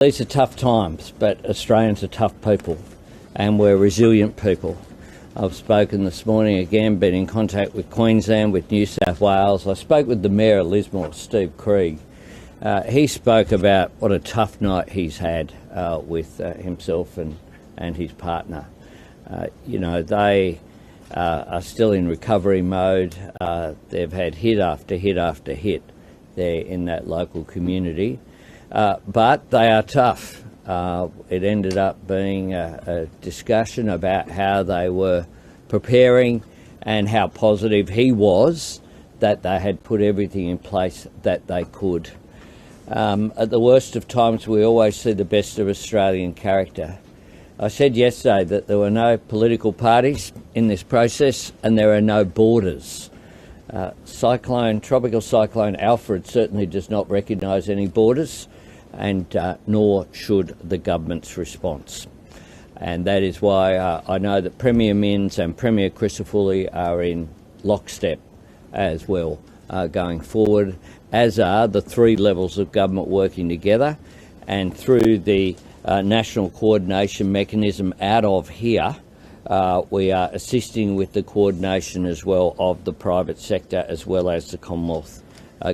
These are tough times, but Australians are tough people and we're resilient people. I've spoken this morning again, been in contact with Queensland, with New South Wales. I spoke with the Mayor of Lismore, Steve Krieg. He spoke about what a tough night he's had with himself and his partner. They are still in recovery mode. They've had hit after hit after hit there in that local community. But they are tough. It ended up being a discussion about how they were preparing and how positive he was that they had put everything in place that they could. At the worst of times, we always see the best of Australian character. I said yesterday that there were no political parties in this process and there are no borders. Tropical Cyclone Alfred certainly does not recognise any borders, and nor should the government's response. And that is why I know that Premier Minns and Premier Crisafulli are in lockstep as well going forward, as are the three levels of government working together, and through the national coordination mechanism out of here, we are assisting with the coordination as well of the private sector as well as the Commonwealth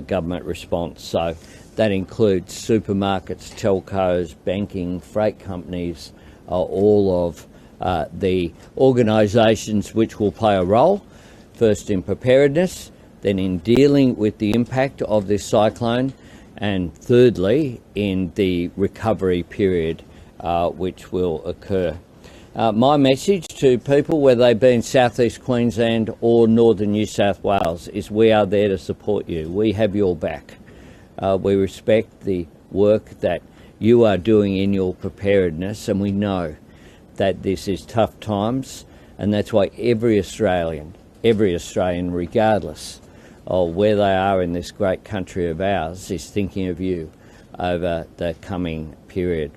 government response. So that includes supermarkets, telcos, banking, freight companies, all of the organisations which will play a role, first in preparedness, then in dealing with the impact of this cyclone, and thirdly in the recovery period which will occur. My message to people, whether they be in South East Queensland or Northern New South Wales, is we are there to support you. We have your back. We respect the work that you are doing in your preparedness, and we know that this is tough times, and that's why every Australian, regardless of where they are in this great country of ours, is thinking of you over the coming period.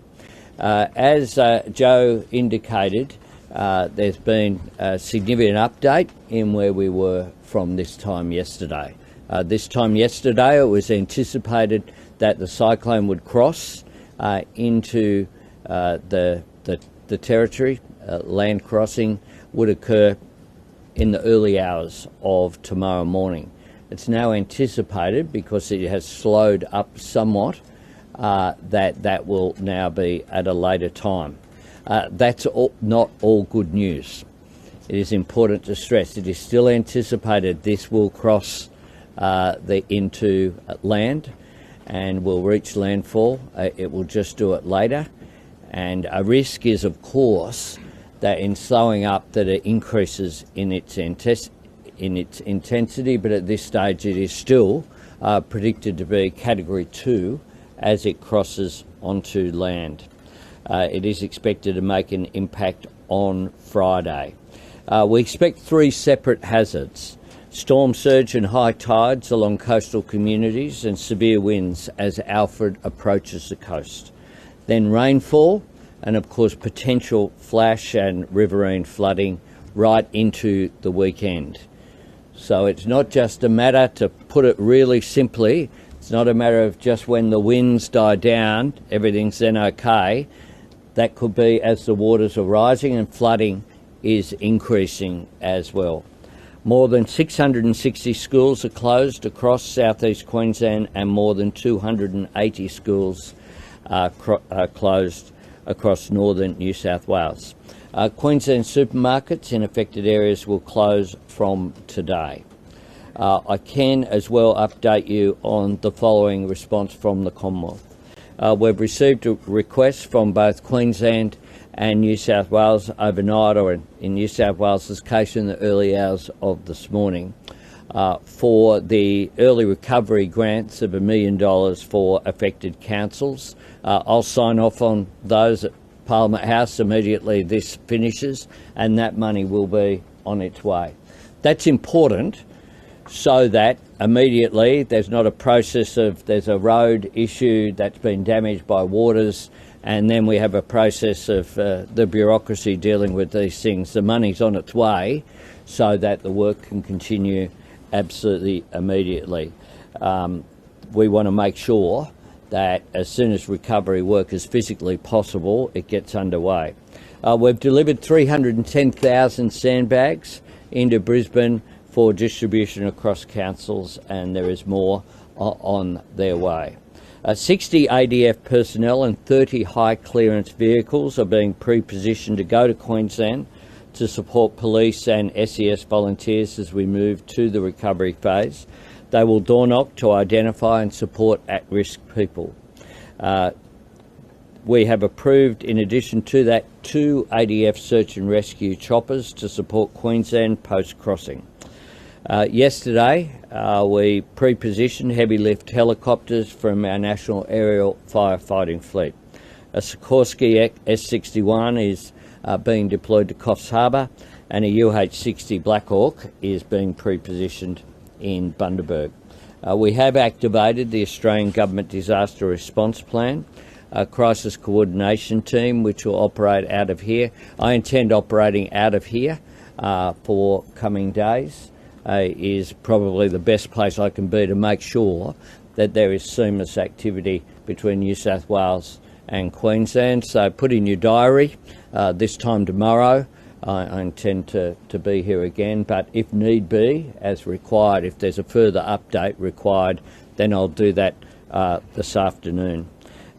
As Joe indicated, there's been a significant update in where we were from this time yesterday. This time yesterday, it was anticipated that the cyclone would cross into the territory. Land crossing would occur in the early hours of tomorrow morning. It's now anticipated, because it has slowed up somewhat, that will now be at a later time. That's not all good news. It is important to stress it is still anticipated this will cross into land and will reach landfall. It will just do it later, and a risk is, of course, that in slowing up that it increases in its intensity, but at this stage it is still predicted to be Category 2 as it crosses onto land. It is expected to make an impact on Friday. We expect three separate hazards: storm surge and high tides along coastal communities and severe winds as Alfred approaches the coast. Then rainfall and, of course, potential flash and riverine flooding right into the weekend. So it's not just a matter, to put it really simply, it's not a matter of just when the winds die down, everything's then okay. That could be as the waters are rising and flooding is increasing as well. More than 660 schools are closed across South East Queensland, and more than 280 schools are closed across northern New South Wales. Queensland supermarkets in affected areas will close from today. I can as well update you on the following response from the Commonwealth. We've received a request from both Queensland and New South Wales overnight, or in New South Wales's case in the early hours of this morning, for the early recovery grants of $1 million for affected councils. I'll sign off on those at Parliament House immediately this finishes, and that money will be on its way. That's important, so that immediately there's not a process of there's a road issue that's been damaged by waters, and then we have a process of the bureaucracy dealing with these things. The money's on its way so that the work can continue absolutely immediately. We want to make sure that as soon as recovery work is physically possible, it gets underway. We've delivered 310,000 sandbags into Brisbane for distribution across councils, and there is more on their way. 60 ADF personnel and 30 high clearance vehicles are being pre-positioned to go to Queensland to support police and SES volunteers as we move to the recovery phase. They will door knock to identify and support at-risk people. We have approved, in addition to that, 2 ADF search and rescue choppers to support Queensland post-crossing. Yesterday, we pre-positioned heavy lift helicopters from our National Aerial Firefighting Fleet. A Sikorsky S-61 is being deployed to Coffs Harbour, and a UH-60 Black Hawk is being pre-positioned in Bundaberg. We have activated the Australian Government Disaster Response Plan, a crisis coordination team which will operate out of here. I intend operating out of here for coming days. Is probably the best place I can be to make sure that there is seamless activity between New South Wales and Queensland. So put in your diary this time tomorrow. I intend to be here again, but if need be, as required, if there's a further update required, then I'll do that this afternoon.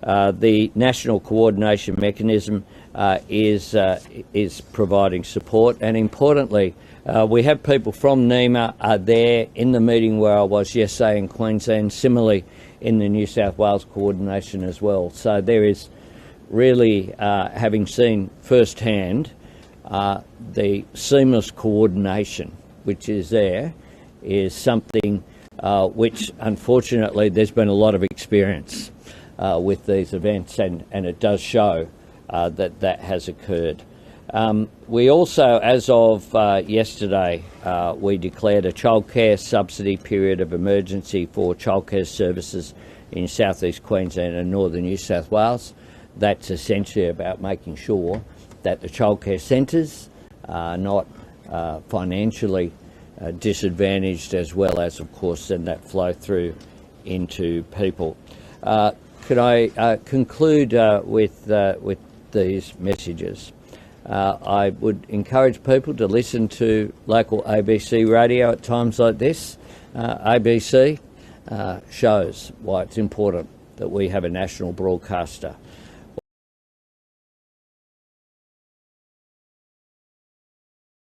The National Coordination Mechanism is providing support, and importantly, we have people from NEMA are there in the meeting where I was yesterday in Queensland, similarly in the New South Wales coordination as well. So there is really, having seen firsthand, the seamless coordination which is there is something which unfortunately there's been a lot of experience with these events, and it does show that has occurred. We also, as of yesterday, we declared a childcare subsidy period of emergency for childcare services in South East Queensland and Northern New South Wales. That's essentially about making sure that the childcare centres are not financially disadvantaged, as well as, of course, then that flow through into people. Could I conclude with these messages? I would encourage people to listen to local ABC radio at times like this. ABC shows why it's important that we have a national broadcaster.